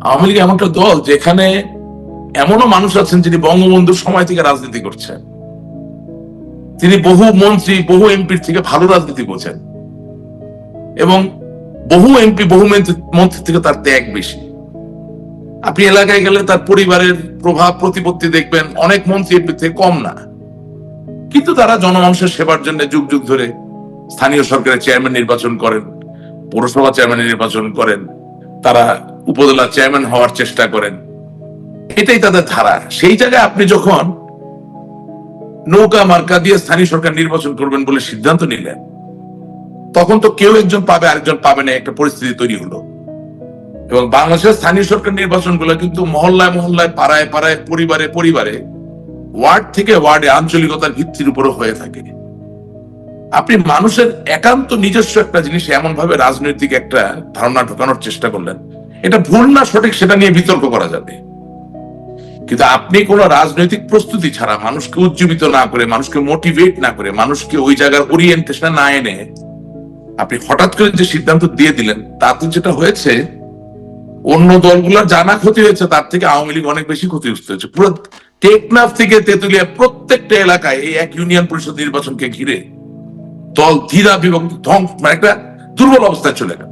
আওয়ামী লীগ এমন একটা দল যেখানে এমনও মানুষ আছেন যিনি বঙ্গবন্ধুর সময় থেকে রাজনীতি করছেন, তিনি বহু মন্ত্রী বহু এমপির থেকে ভালো রাজনীতি বোঝেন এবং বহু এমপি বহু মন্ত্রী থেকে তার ত্যাগ বেশি। আপনি এলাকায় গেলে তার পরিবারের প্রভাব প্রতিপত্তি দেখবেন অনেক মন্ত্রী এমপি থেকে কম না, কিন্তু তারা জনমানুষের সেবার জন্য যুগ যুগ ধরে স্থানীয় সরকারের চেয়ারম্যান নির্বাচন করেন, পৌরসভা চেয়ারম্যান নির্বাচন করেন, তারা উপজেলা চেয়ারম্যান হওয়ার চেষ্টা করেন, এটাই তাদের ধারা। সেই জায়গায় আপনি যখন নৌকা মার্কা দিয়ে স্থানীয় সরকার নির্বাচন করবেন বলে সিদ্ধান্ত নিলেন, তখন তো কেউ একজন পাবে আরেকজন পাবে না, একটা পরিস্থিতি তৈরি হলো। এবং বাংলাদেশের স্থানীয় সরকার নির্বাচন গুলো কিন্তু মহল্লায় মহল্লায়, পাড়ায় পাড়ায়, পরিবারে পরিবারে, ওয়ার্ড থেকে ওয়ার্ডে আঞ্চলিকতার ভিত্তির উপরে হয়ে থাকে। আপনি মানুষের একান্ত নিজস্ব একটা জিনিস এমন ভাবে রাজনৈতিক একটা ধারণা ঢোকানোর চেষ্টা করলেন, এটা ভুল না সঠিক সেটা নিয়ে বিতর্ক করা যাবে, কিন্তু আপনি কোন রাজনৈতিক প্রস্তুতি ছাড়া, মানুষকে উজ্জীবিত না করে, মানুষকে মোটিভেট না করে, মানুষকে ওই জায়গার ওরিয়েন্টেশন না এনে আপনি হঠাৎ করে যে সিদ্ধান্ত দিয়ে দিলেন, তাতে যেটা হয়েছে অন্য দলগুলোর জানা ক্ষতি হয়েছে, তার থেকে আওয়ামী লীগ অনেক বেশি ক্ষতিগ্রস্ত হয়েছে। পুরো টেকনাফ থেকে তেতুলিয়া প্রত্যেকটা এলাকায় এই এক ইউনিয়ন পরিষদ নির্বাচনকে ঘিরে দল ধীরা বিভক্ত ধ্বংস, একটা দুর্বল অবস্থায় চলে গেল।